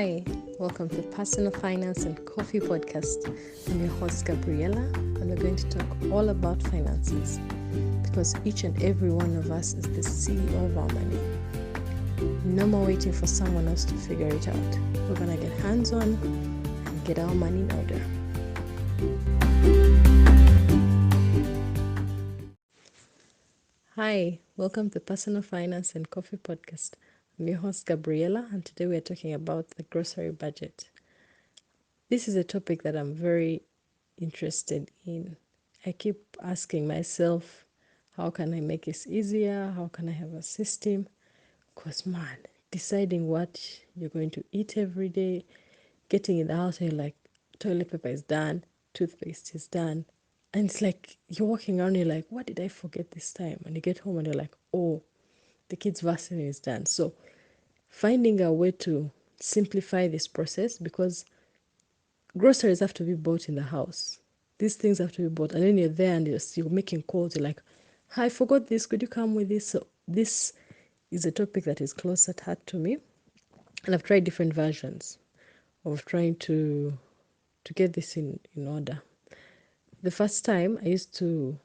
Hi, welcome to Personal Finance and Coffee Podcast. I'm your host, Gabriella, and we're going to talk all about finances because each and every one of us is the CEO of our money. No more waiting for someone else to figure it out. We're going to get hands on and get our money in order. Hi, welcome to Personal Finance and Coffee Podcast. I'm your host, Gabriella, and today we are talking about the grocery budget. This is a topic that I'm very interested in. I keep asking myself, how can I make this easier? How can I have a system? Because, man, deciding what you're going to eat every day, getting in the house and you're like, toilet paper is done, toothpaste is done. And it's like you're walking around, you're like, what did I forget this time? And you get home and you're like, oh, the kids' vaccine is done. So finding a way to simplify this process, because groceries have to be bought in the house. These things have to be bought. And then you're there and you're making calls. You're like, I forgot this. Could you come with this? So this is a topic that is close at heart to me. And I've tried different versions of trying to get this in order. The first time I used to,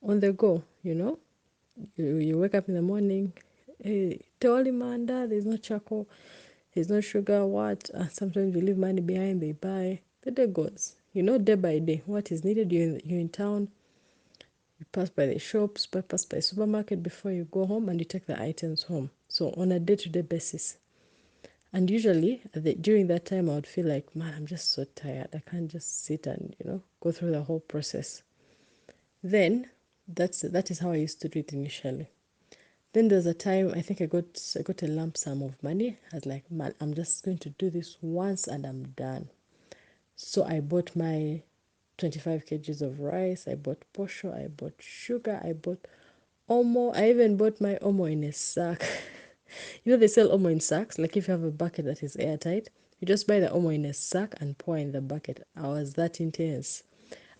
on the go, you wake up in the morning, hey, Teoli Manda, there's no charcoal, there's no sugar, what? Sometimes you leave money behind, they buy. The day goes, day by day, what is needed. You're in town, you pass by the shops, pass by supermarket before you go home, and you take the items home. So on a day-to-day basis. And usually, during that time, I would feel like, man, I'm just so tired. I can't just sit and, go through the whole process. Then, that is how I used to do it initially. Then there's a time I think I got a lump sum of money. I was like, man, I'm just going to do this once and I'm done. So I bought my 25 kgs of rice. I bought posho. I bought sugar. I bought omo. I even bought my omo in a sack. They sell omo in sacks. Like if you have a bucket that is airtight, you just buy the omo in a sack and pour in the bucket. I was that intense.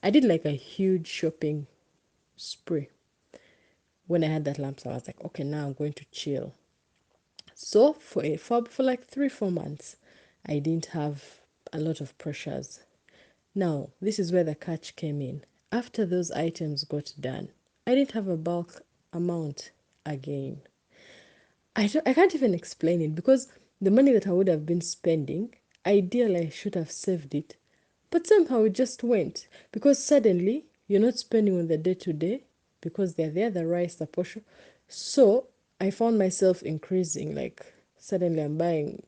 I did like a huge shopping spree. When I had that lump sum, I was like, okay, now I'm going to chill. So for like 3-4 months, I didn't have a lot of pressures. Now, this is where the catch came in. After those items got done, I didn't have a bulk amount again. I can't even explain it, because the money that I would have been spending, ideally I should have saved it, but somehow it just went, because suddenly you're not spending on the day to day because they're there, the rice, the portion. So I found myself increasing, like suddenly I'm buying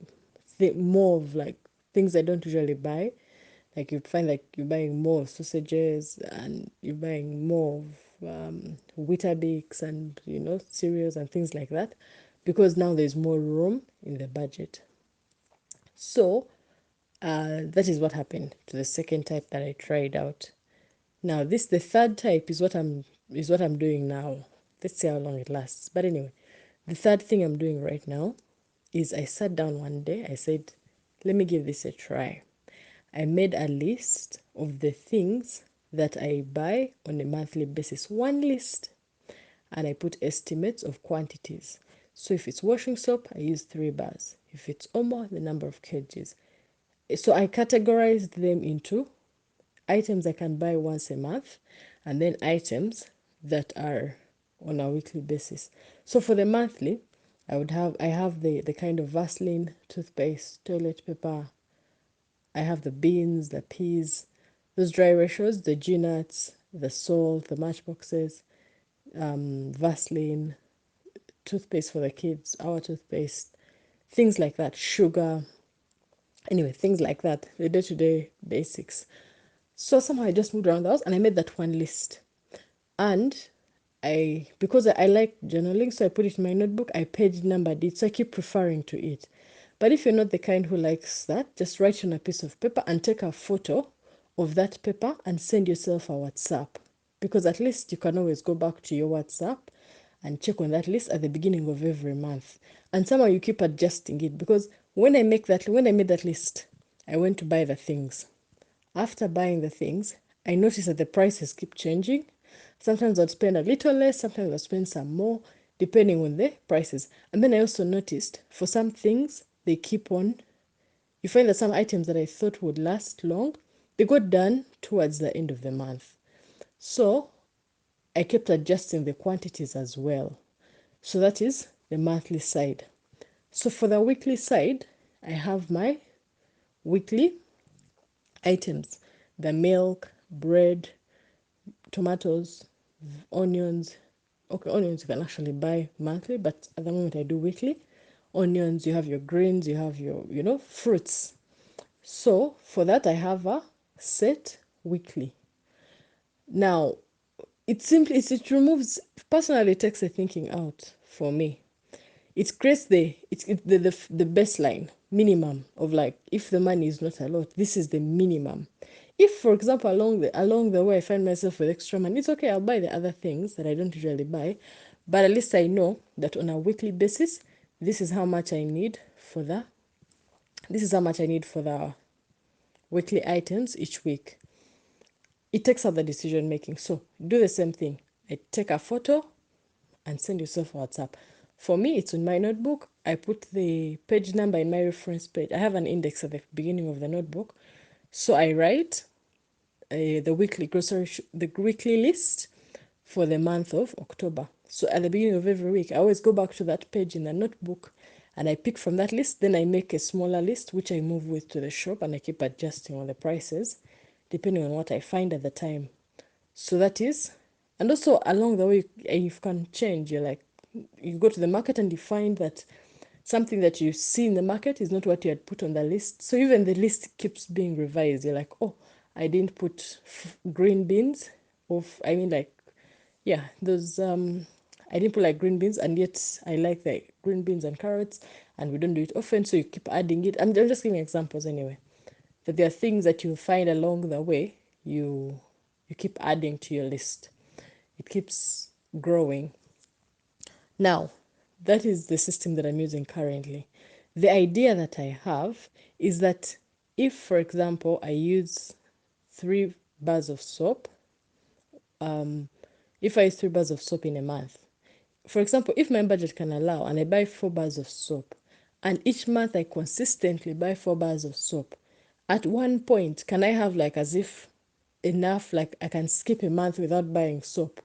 more of like things I don't usually buy. Like you find like you're buying more sausages and you're buying more of Weetabix and cereals and things like that, because now there's more room in the budget. So that is what happened to the second type that I tried out. Now the third type is what I'm doing now. Let's see how long it lasts. But anyway, the third thing I'm doing right now is I sat down one day, I said, let me give this a try. I made a list of the things that I buy on a monthly basis. One list. And I put estimates of quantities. So if it's washing soap, I use 3 bars. If it's omo, the number of kgs. So I categorized them into items I can buy once a month, and then items that are on a weekly basis. So for the monthly, I have the kind of Vaseline, toothpaste, toilet paper. I have the beans, the peas, those dry ratios, the G-nuts, the salt, the matchboxes, Vaseline, toothpaste for the kids, our toothpaste, things like that, sugar, anyway, things like that, the day-to-day basics. So somehow I just moved around the house and I made that one list. And because I like journaling, so I put it in my notebook, I page numbered it, so I keep referring to it. But if you're not the kind who likes that, just write on a piece of paper and take a photo of that paper and send yourself a WhatsApp. Because at least you can always go back to your WhatsApp and check on that list at the beginning of every month. And somehow you keep adjusting it, because when I made that list, I went to buy the things. After buying the things, I noticed that the prices keep changing. Sometimes I'd spend a little less, sometimes I'd spend some more, depending on the prices. And then I also noticed for some things, they keep on You find that some items that I thought would last long, they got done towards the end of the month. So I kept adjusting the quantities as well. So that is the monthly side. So for the weekly side, I have my weekly items: the milk, bread, tomatoes, onions. Okay, onions you can actually buy monthly, but at the moment I do weekly. Onions, you have your greens, you have your, fruits. So for that, I have a set weekly. Now, it removes, personally, it takes the thinking out for me. It creates the baseline minimum of, like, if the money is not a lot, this is the minimum. If, for example, along the way I find myself with extra money, it's okay, I'll buy the other things that I don't usually buy, but at least I know that on a weekly basis, this is how much I need for the this is how much I need for the weekly items each week. It takes out the decision making. So do the same thing. I take a photo and send yourself WhatsApp. For me, it's in my notebook. I put the page number in my reference page. I have an index at the beginning of the notebook. So I write the weekly list for the month of October. So at the beginning of every week, I always go back to that page in the notebook and I pick from that list. Then I make a smaller list, which I move with to the shop, and I keep adjusting on the prices depending on what I find at the time. So that is, and also along the way, you can change. You're like, you go to the market and you find that something that you see in the market is not what you had put on the list. So even the list keeps being revised. You're like, oh, I didn't put green beans, like, yeah, those I didn't put like green beans, and yet I like the green beans and carrots, and we don't do it often, so you keep adding it. I'm just giving examples anyway. That there are things that you find along the way, you keep adding to your list. It keeps growing. Now, that is the system that I'm using currently. The idea that I have is that if, for example, I use 3 bars of soap, if I use 3 bars of soap in a month, for example, if my budget can allow and I buy 4 bars of soap, and each month I consistently buy 4 bars of soap, at one point, can I have, like, as if enough, like I can skip a month without buying soap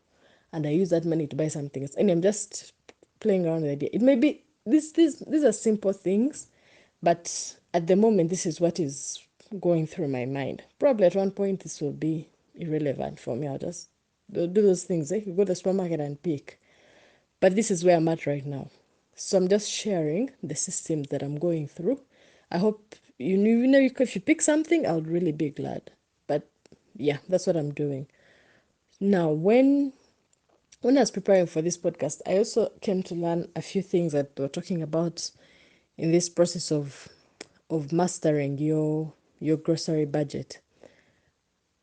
and I use that money to buy something else? And I'm just playing around with the idea. It may be these are simple things, but at the moment, this is what is going through my mind. Probably at one point, this will be irrelevant for me. I'll just do those things. You go to the supermarket and pick. But this is where I'm at right now. So I'm just sharing the systems that I'm going through. I hope if you pick something, I'll really be glad. But yeah, that's what I'm doing. Now, when I was preparing for this podcast, I also came to learn a few things that we're talking about in this process of mastering your grocery budget.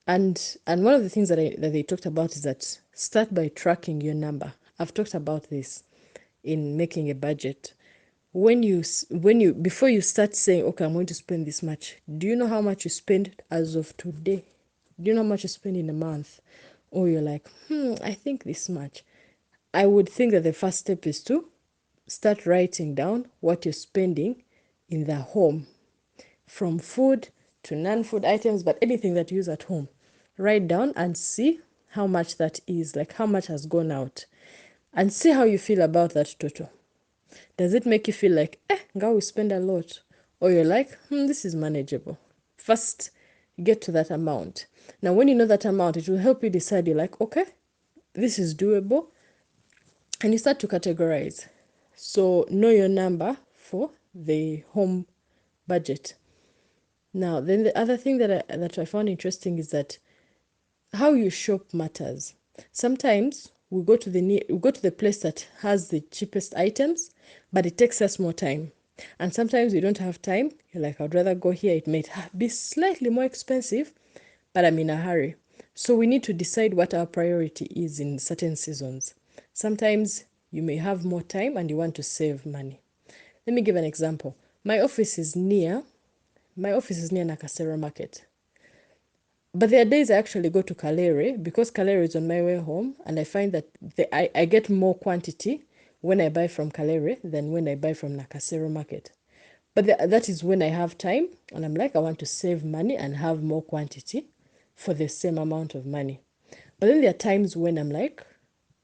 And one of the things that they talked about is that start by tracking your number. I've talked about this in making a budget. When you before you start saying, okay, I'm going to spend this much, do you know how much you spend as of today? Do you know how much you spend in a month? Or you're like, I think this much. I would think that the first step is to start writing down what you're spending in the home, from food to non-food items, but anything that you use at home. Write down and see how much that is, like how much has gone out, and see how you feel about that total. Does it make you feel like, girl, we spend a lot? Or you're like, this is manageable. First, get to that amount. Now, when you know that amount, it will help you decide. You're like, okay, this is doable. And you start to categorize. So, know your number for the home budget. Now, then the other thing that I found interesting is that how you shop matters. Sometimes we go to the place that has the cheapest items, but it takes us more time. And sometimes we don't have time. You're like, I'd rather go here. It may be slightly more expensive, but I'm in a hurry. So we need to decide what our priority is in certain seasons. Sometimes you may have more time and you want to save money. Let me give an example. My office is near Nakasero Market. But there are days I actually go to Kalere because Kalere is on my way home, and I find that I get more quantity when I buy from Kalere than when I buy from Nakasero Market. But that is when I have time and I'm like, I want to save money and have more quantity for the same amount of money. But then there are times when I'm like,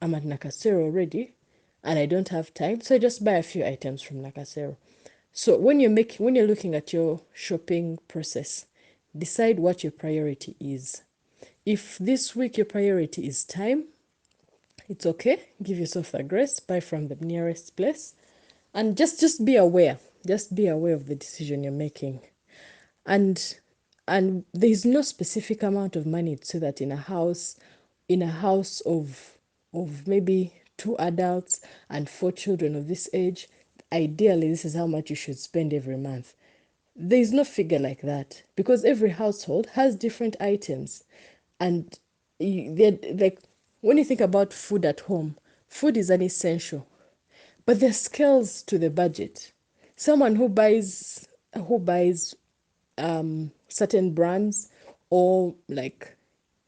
I'm at Nakasero already and I don't have time. So I just buy a few items from Nakasero. So when you're looking at your shopping process, decide what your priority is. If this week your priority is time, it's okay. Give yourself a grace, buy from the nearest place, and just be aware. Just be aware of the decision you're making. And there's no specific amount of money so that in a house of maybe two adults and four children of this age, ideally this is how much you should spend every month. There is no figure like that because every household has different items. And they're like, when you think about food at home, food is an essential, but there's scales to the budget. Someone who buys certain brands, or like,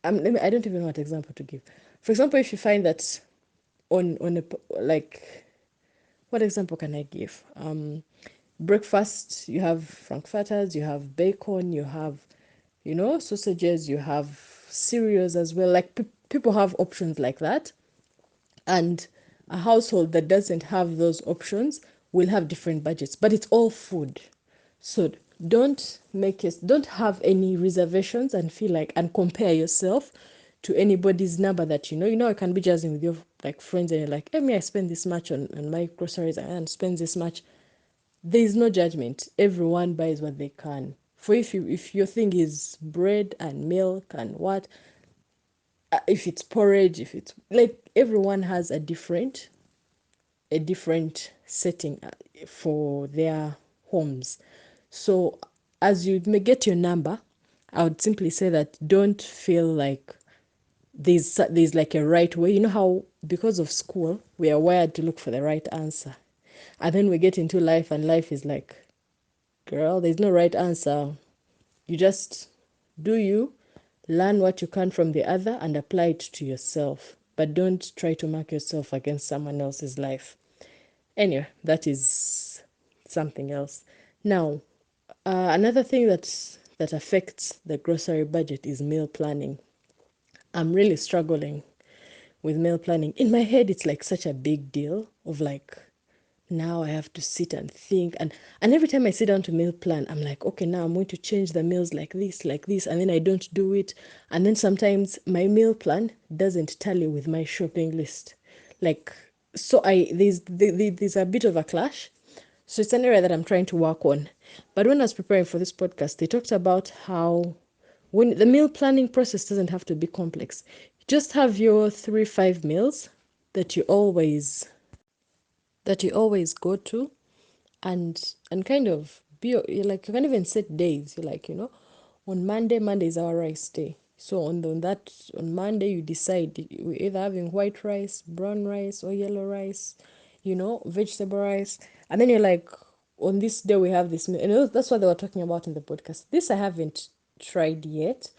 I don't even know what example to give. For example, if you find that on a like, what example can I give? Breakfast, you have frankfurters, you have bacon, you have, sausages, you have cereals as well. Like people have options like that, and a household that doesn't have those options will have different budgets, but it's all food. So don't have any reservations and feel like and compare yourself to anybody's number that I can be jazzing with your like friends and you're like, hey, me, I spend this much on my groceries and spend this much. There is no judgment. Everyone buys what they can. For if your thing is bread and milk and what, if it's porridge, if it's like, everyone has a different setting for their homes. So as you may get your number, I would simply say that don't feel like there's like a right way. You know how because of school we are wired to look for the right answer, and then we get into life and life is like, girl, there's no right answer. You just do you, learn what you can from the other and apply it to yourself. But don't try to mark yourself against someone else's life. Anyway, that is something else. Now, another thing that affects the grocery budget is meal planning. I'm really struggling with meal planning. In my head, it's like such a big deal of like, now I have to sit and think, and every time I sit down to meal plan, I'm like, okay, now I'm going to change the meals like this, and then I don't do it. And then sometimes my meal plan doesn't tally with my shopping list. Like, so there's a bit of a clash. So it's an area that I'm trying to work on. But when I was preparing for this podcast, they talked about how when the meal planning process doesn't have to be complex. Just have your 3-5 meals that you always go to, and kind of you're like, you can even set days. You're like, on Monday is our rice day. So on Monday you decide we're either having white rice, brown rice, or yellow rice, vegetable rice. And then you're like, on this day we have this meal. And that's what they were talking about in the podcast. This I haven't tried yet,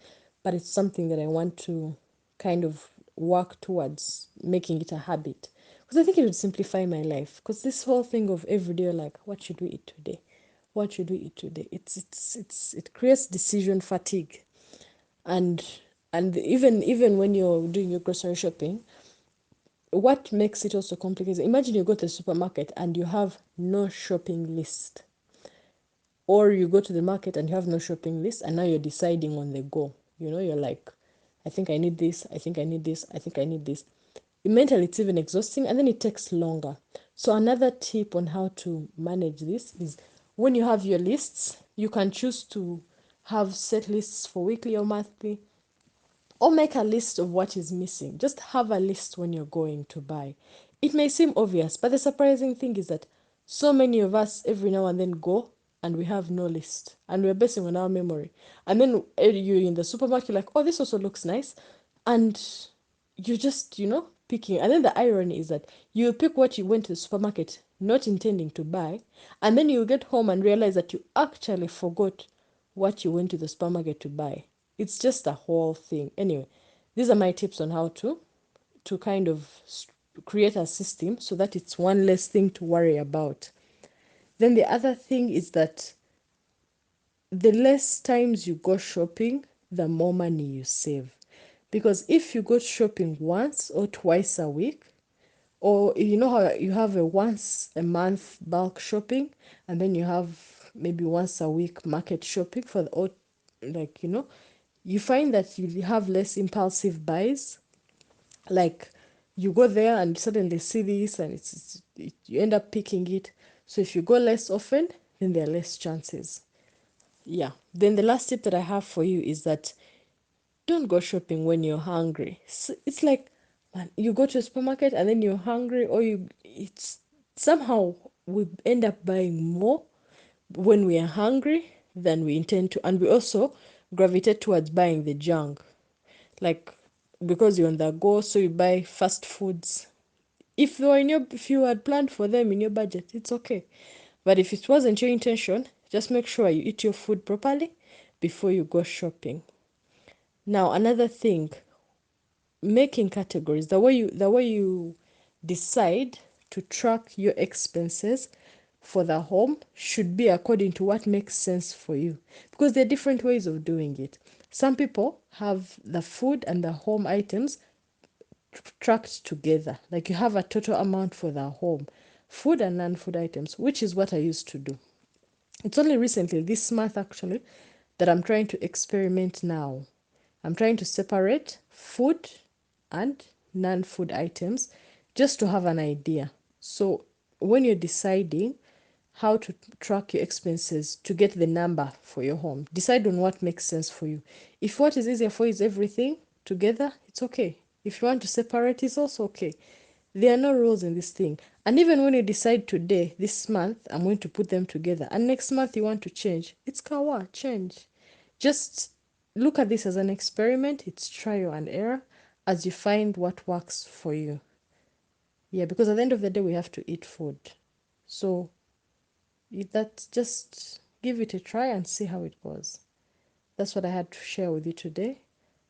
but it's something that I want to kind of work towards making it a habit, because I think it would simplify my life. Because this whole thing of every day, like, what should we eat today? What should we eat today? It creates decision fatigue. And even when you're doing your grocery shopping, what makes it also complicated, imagine you go to the supermarket and you have no shopping list, or you go to the market and you have no shopping list, and now you're deciding on the go. You're like, I think I need this, I think I need this, I think I need this. Mentally, it's even exhausting, and then it takes longer. So another tip on how to manage this is, when you have your lists, you can choose to have set lists for weekly or monthly, or make a list of what is missing. Just have a list when you're going to buy. It may seem obvious, but the surprising thing is that so many of us every now and then go and we have no list, and we're basing on our memory. And then you're in the supermarket, like, oh, this also looks nice. And you're just, picking. And then the irony is that you pick what you went to the supermarket not intending to buy, and then you get home and realize that you actually forgot what you went to the supermarket to buy. It's just a whole thing. Anyway, these are my tips on how to create a system so that it's one less thing to worry about. Then the other thing is that the less times you go shopping, the more money you save. Because if you go shopping once or twice a week, or you know how you have a once a month bulk shopping, and then you have maybe once a week market shopping for the, or like, you find that you have less impulsive buys. Like, you go there and suddenly see this, and you end up picking it. So if you go less often, then there are less chances. Yeah. Then the last tip that I have for you is that don't go shopping when you're hungry. It's like, man, you go to a supermarket and then you're hungry, or it's somehow we end up buying more when we are hungry than we intend to. And we also gravitate towards buying the junk. Like, because you're on the go, so you buy fast foods. If you had planned for them in your budget, it's okay. But if it wasn't your intention, just make sure you eat your food properly before you go shopping. Now, another thing, making categories. The way you decide to track your expenses for the home should be according to what makes sense for you, because there are different ways of doing it. Some people have the food and the home items tracked together, like you have a total amount for the home, food and non-food items, which is what I used to do. It's only recently, this month actually, that I'm trying to experiment now. I'm trying to separate food and non food items just to have an idea. So, when you're deciding how to track your expenses to get the number for your home, decide on what makes sense for you. If what is easier for you is everything together, it's okay. If you want to separate, it's also okay. There are no rules in this thing. And even when you decide today, this month, I'm going to put them together, and next month you want to change, it's kawa, change. Just look at this as an experiment. It's trial and error as you find what works for you. Yeah, because at the end of the day, we have to eat food. So that's just give it a try and see how it goes. That's what I had to share with you today.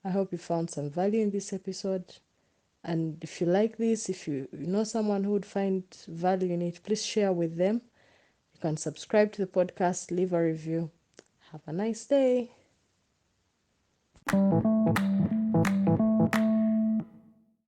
I hope you found some value in this episode. And if you like this, if you know someone who would find value in it, please share with them. You can subscribe to the podcast, leave a review. Have a nice day.